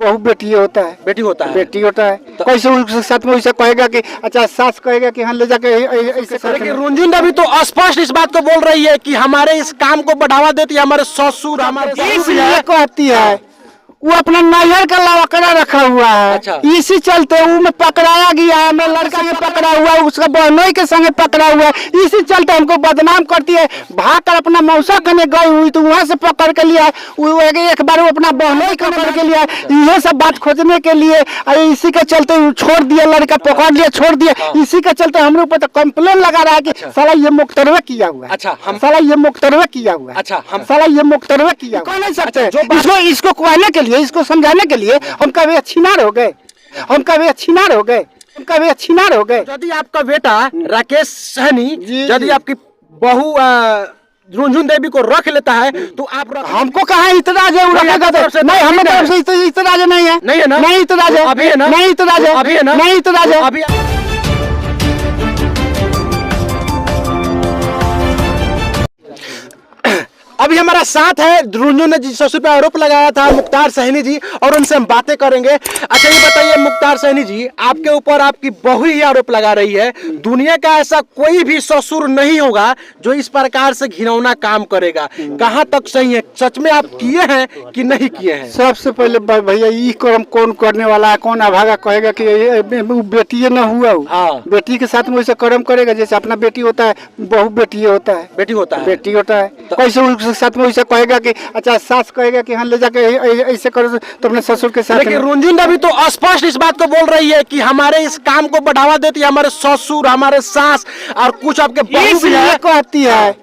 बहू बेटी होता है, बेटी होता है, बेटी होता है। तो कैसे उसके साथ में वैसे कहेगा कि अच्छा सास कहेगा कि हाँ ले जाके ऐसे। लेकिन रुंझुन देवी तो स्पष्ट इस बात को बोल रही है कि हमारे इस काम को बढ़ावा देती है, हमारे ससुर हमारे इसलिए कहती है वो अपना नैहर का लवकड़ा रखा हुआ है। अच्छा। इसी चलते वो में पकड़ाया गया है, मेरा लड़का में पकड़ा हुआ है, उसका बहनोई के संगे पकड़ा हुआ है। इसी चलते हमको बदनाम करती है। भाग कर अपना मौसा कने गई हुई तो वहां से पकड़ के लिया, एक बार वो अपना बहनोई पकड़ के लिया। ये सब बात खोजने के लिए इसी के चलते छोड़ दिया, लड़का पकड़ लिया छोड़ दिया। इसी के चलते हमारे ऊपर तो कंप्लेन लगा रहा है कि साला ये मुख्तरवा किया हुआ है। अच्छा, हम साला ये मुख्तरवा किया हुआ है। अच्छा, हम साला ये मुख्तरवा किया कौन नहीं सकते। इसको कहने के लिए, इसको समझाने के लिए हम कभी छिनार हो गए, हम कभी छिनार हो गए, हम कभी छिनार हो गए। यदि आपका बेटा राकेश सहनी यदि आपकी बहू रुंझुन देवी को रख लेता है तो आप हमको कहाँ इतराज है? रखेगा तो नहीं, हमें तरफ से इतराज नहीं है। नहीं है ना? नहीं इतराज है, अभी है ना? नहीं इतराज है, अभी है ना? नहीं इतराज है अभी। अभी हमारा साथ है रुंझुन ने जिस ससुर पे आरोप लगाया था मुख्तार सहनी जी, और उनसे हम बातें करेंगे। अच्छा ये बताइए मुख्तार सहनी जी, आपके ऊपर आपकी बहू ही आरोप लगा रही है। दुनिया का ऐसा कोई भी ससुर नहीं होगा जो इस प्रकार से घिनौना काम करेगा। कहाँ तक सही है? सच में आप किए हैं कि नहीं किए हैं? सबसे पहले भैया ये कर्म कौन करने वाला है? कौन अभागा कहेगा कि बेटी न हुआ? हाँ। बेटी के साथ में वैसे कर्म करेगा जैसे अपना बेटी होता है, बहू बेटी होता है, बेटी होता है, बेटी होता है। कैसे साथ में वैसे कहेगा कि अच्छा सास कहेगा कि हाँ ले जाके ऐसे करो तो अपने ससुर के साथ। लेकिन रुंझुन देवी तो स्पष्ट इस बात को बोल रही है कि हमारे इस काम को बढ़ावा देती है हमारे ससुर हमारे सास और कुछ आपके बहू भी है। कहती है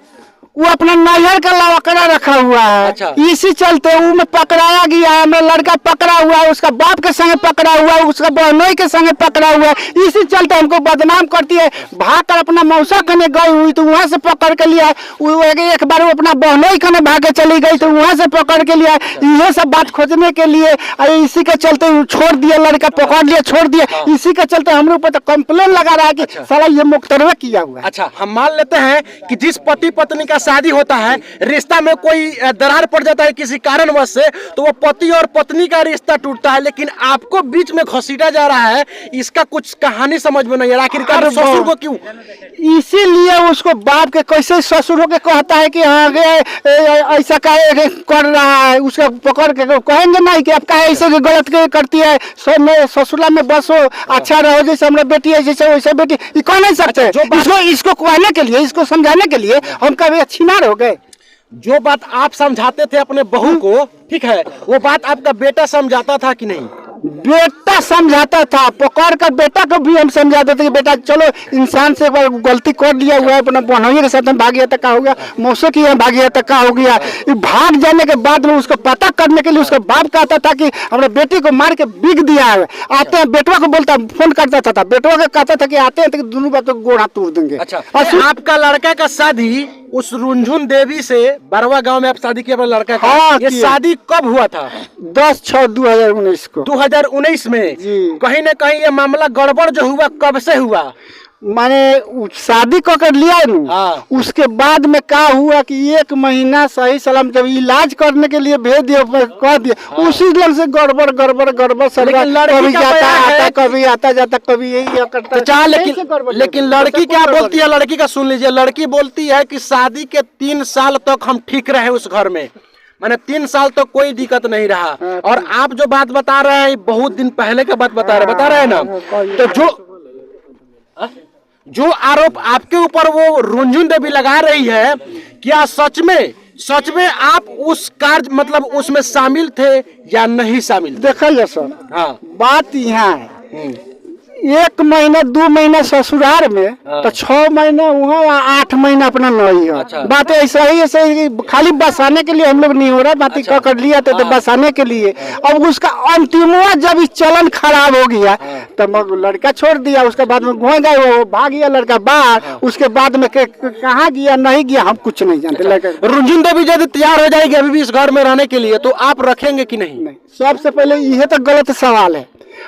वो अपना नैहर का लवकड़ा रखा हुआ है। अच्छा। इसी चलते वो में पकड़ाया गया है, मेरा लड़का पकड़ा हुआ है, उसका बाप के संगे पकड़ा हुआ है, उसका बहनोई के संगे पकड़ा हुआ है। इसी चलते हमको बदनाम करती है। भाग कर अपना मौसा कने गई हुई तो वहां से पकड़ के लिया। एक बार वो अपना बहनोई कने भागे चली गई तो वहां से पकड़ के लिया। ये सब बात खोजने के लिए इसी के चलते छोड़ दिया, लड़का पकड़ लिया छोड़ दिया। इसी के चलते हमारे ऊपर तो कंप्लेन लगा रहा है कि साला ये मुख्तरवा किया हुआ है। अच्छा, हम मान लेते हैं कि जिस पति पत्नी का शादी होता है, रिश्ता में कोई दरार पड़ जाता है किसी कारणवश से, तो वो पति और पत्नी का रिश्ता टूटता है। लेकिन आपको बीच में घसीटा जा रहा है, इसका कुछ कहानी समझ में नहीं है। आखिरकार ससुर को क्यों? इसीलिए उसको बाप के कैसे ससुरों के कहता है कि हाँ ऐसा कर रहा है। उसका पकड़ के कहेंगे नहीं कि आपका ऐसे गलत करती है, ससुरा में बसो अच्छा रहो, जैसे हमारा बेटी है जैसे वैसे बेटी। ये कह नहीं सकते। इसको कहने के लिए, इसको समझाने के लिए हम कभी छिनार हो गए। जो बात आप समझाते थे अपने बहू को, ठीक है, वो बात आपका बेटा समझाता था कि नहीं? बेटा समझाता था, पकड़ कर बेटा को भी हम समझा देते कि बेटा चलो इंसान से गलती कर लिया हुआ है, अपना बहनोई के साथ में भाग गया तक हो गया, मौसों की भाग गया तक हो गया। भाग जाने के बाद में उसको पता करने के लिए उसका बाप कहता था कि हमारे बेटी को मार के बिक दिया है। आते हैं बेटवा को बोलता, फोन करता था बेटवा को कहता था कि आते हैं तो दोनों बात गोड़ा तोड़ देंगे। अच्छा, आपका लड़का का शादी उस रुंझुन देवी से बरवा गांव में आप शादी किया अपने लड़का का? हाँ, ये शादी कब हुआ था? 10/6/2019 को। 2019 में कहीं ना कहीं ये मामला गड़बड़ जो हुआ कब से हुआ? माने शादी कर लिया है। हाँ। उसके बाद में क्या हुआ कि 1 महीना सही सलाम जब इलाज करने के लिए भेज दिया कह दिया। हाँ। उसी दिन से गड़बड़ कभी आता जाता कभी यही करता। तो लेकिन लड़की क्या बोलती है? लड़की का सुन लीजिए। लड़की बोलती है कि शादी के 3 साल तक हम ठीक रहे उस घर में, मैंने 3 साल तक कोई दिक्कत नहीं रहा। और आप जो बात बता रहे हैं बहुत दिन पहले का बात बता रहे हैं ना। तो जो आरोप आपके ऊपर वो रुंझुन देवी लगा रही है, क्या सच में आप उस कार्य मतलब उसमें शामिल थे या नहीं शामिल? देखिए सर, हाँ, बात यहाँ है 1 महीना 2 महीना ससुराल में। हाँ। तो 6 महीना वहाँ 8 महीना अपना नहीं है। अच्छा। बात ऐसा ही खाली बसाने के लिए हम लोग नहीं हो रहा। बात अच्छा। कर लिया तो बसाने के लिए। अब उसका अंतिमवा जब चलन खराब हो गया तब लड़का छोड़ दिया। उसके बाद में घुस गए, वो भाग गया लड़का बाहर। उसके बाद में कहाँ गया नहीं गया हम कुछ नहीं जानते। रुंझुन देवी यदि तैयार हो जाएगी अभी भी इस घर में रहने के लिए तो आप रखेंगे कि नहीं? सबसे पहले यह तो गलत सवाल है।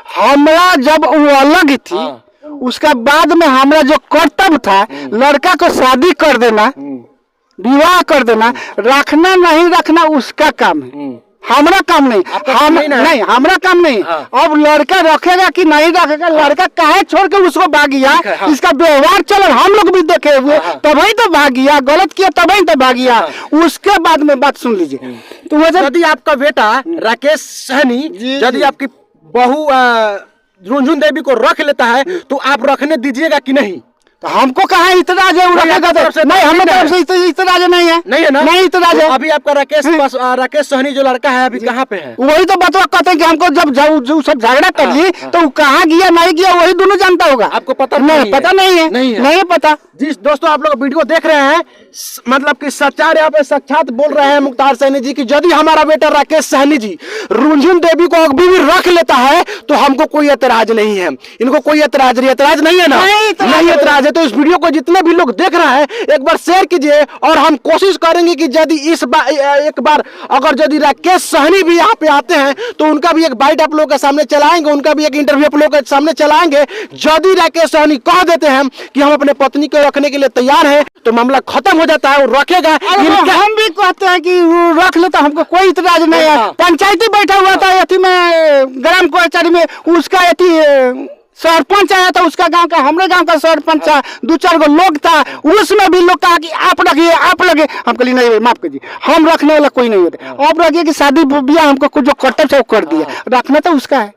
हमरा जब वो अलग थी, उसका बाद में हमारा जो कर्तव्य था लड़का को शादी कर देना, विवाह कर देना, रखना नहीं रखना उसका काम है। हमारा काम नहीं, हम नहीं ना? नहीं, हमारा काम नहीं। हाँ। अब लड़का रखेगा कि नहीं रखेगा, लड़का काहे छोड़ के उसको भाग गया, ठीक है, हाँ। इसका व्यवहार चलो हम लोग भी देखे हुए, हाँ। तभी तो भाग गया, गलत किया तभी तो भाग गया। उसके बाद में बात सुन लीजिए, तो वजह यदि आपका बेटा राकेश सहनी जी, यदि जी। आपकी बहू रुनझुन देवी को रख लेता है तो आप रखने दीजिएगा कि नहीं? तो हमको कहा इतराज है, वो नहीं, रखेगा आपकी तरफ से तो नहीं, हमें नहीं तरफ से इतराज नहीं है, नहीं है ना? नहीं इतराज तो है। अभी आपका राकेश सहनी जो लड़का है अभी कहाँ पे है? वही तो बतवा कहते हैं कि हमको जब जो सब झगड़ा कर ली तो वो कहाँ गया नहीं गया वही दोनों जानता होगा। आपको पता नहीं, नहीं है? पता नहीं है, नहीं है। नहीं पता। जी दोस्तों, आप लोग वीडियो देख रहे हैं, मतलब कि सच्चार यहाँ पे साक्षात बोल रहे हैं मुख्तार सहनी जी कि यदि हमारा बेटा राकेश सहनी जी रुनझुन देवी को अभी भी रख लेता है तो हमको कोई एतराज नहीं है, इनको कोई एतराज नहीं है ना? नहीं एतराज है। तो इस वीडियो को जितने भी लोग देख रहे हैं एक बार शेयर कीजिए, और हम कोशिश करेंगे कि यदि एक बार अगर यदि राकेश सहनी भी यहाँ पे आते हैं तो उनका भी एक बाइट आप लोगों के सामने चलाएंगे, उनका भी एक इंटरव्यू आप लोगों के सामने चलाएंगे। यदि राकेश सहनी कह देते हैं कि हम अपने पत्नी को रखने के लिए तैयार हैं तो मामला खत्म हो जाता है, वो रखेगा। हम भी कहते हैं कि वो रख लेता, हमको कोई इतराज नहीं है। हाँ। पंचायती बैठा हुआ था अथी में, ग्राम कचहरी में, उसका अथी सरपंच आया था उसका गांव का, हमारे गांव का सरपंच था, 2-4 गो लोग था, उसमें भी लोग कहा कि आप रखिए आप लगे। हम कहली नहीं, माफ कीजिए, हम रखने वाला कोई नहीं होता। अब रखिए कि शादी ब्याह हमको कुछ जो कर्तव्य है वो कर दिया, रखना तो उसका है।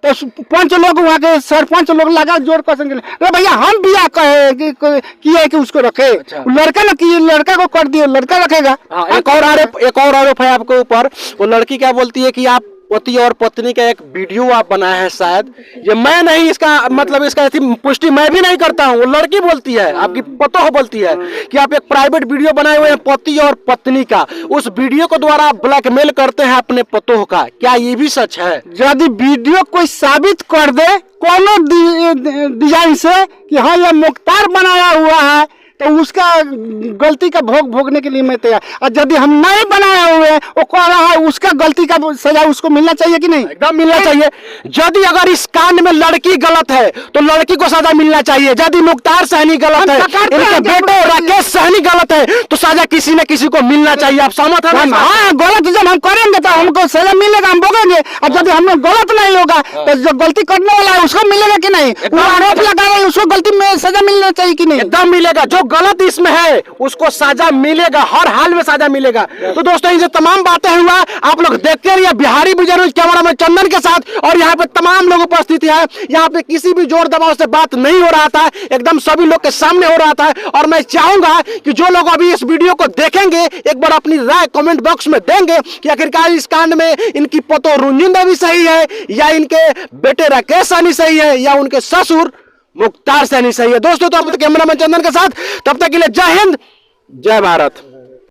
तो पंच लोग वहाँ के सरपंच लोग लगा जोर कर अरे भैया हम बिया कहे किए कि उसको रखे, लड़का ना किए, लड़का को कर दिए, लड़का रखेगा। एक और आरोप है आपके ऊपर। वो लड़की क्या बोलती है कि आप पति और पत्नी का एक वीडियो आप बनाए हैं, शायद ये मैं नहीं, इसका मतलब इसका पुष्टि मैं भी नहीं करता हूँ, वो लड़की बोलती है, आपकी पतोह बोलती है कि आप एक प्राइवेट वीडियो बनाए हुए हैं पति और पत्नी का, उस वीडियो को द्वारा आप ब्लैकमेल करते हैं अपने पतोह का, क्या ये भी सच है? यदि वीडियो कोई साबित कर दे कोनो डिजाइन से कि हाँ ये मुख्तार बनाया हुआ है तो उसका गलती का भोग भोगने के लिए मैं तैयार। और यदि हम नहीं बनाए हुए वो कह रहा है उसका गलती का सजा उसको मिलना चाहिए कि नहीं? एकदम मिलना चाहिए। यदि अगर इस कांड में लड़की गलत है तो लड़की को सजा मिलना चाहिए। यदि मुख्तार सहनी गलत है, इनके बेटे राकेश सहनी गलत है तो सजा किसी न किसी को मिलना चाहिए। आप सहमत हैं? हाँ, गलत जब हम करेंगे तो हमको सजा मिलेगा, हम भोगेंगे। और यदि हमें गलत नहीं होगा तो जो गलती करने वाला है उसको मिलेगा कि नहीं? वो आरोप लगा रहे हैं उसको गलती में सजा मिलना चाहिए कि नहीं? एकदम मिलेगा। जो गलत इसमें है उसको सजा मिलेगा, हर हाल में सजा मिलेगा। तो दोस्तों ये तमाम बातें हुआ, आप लोग देखते रहिए बिहारी विजय न्यूज़, कैमरा में चंदन के साथ, और यहाँ पे तमाम लोग उपस्थित है। यहाँ पे किसी भी जोर दबाव से बात नहीं हो रहा था, एकदम सभी लोग के सामने हो रहा था। और मैं चाहूंगा कि जो लोग अभी इस वीडियो को देखेंगे एक बार अपनी राय कमेंट बॉक्स में देंगे कि आखिरकार इस कांड में इनकी पतो रुनझुन देवी सही है या इनके बेटे राकेश सहनी सही है या उनके ससुर मुख्तार सहनी सही है। दोस्तों तो अब कैमरा मैन चंदन के साथ, तब तक के लिए जय हिंद, जय भारत।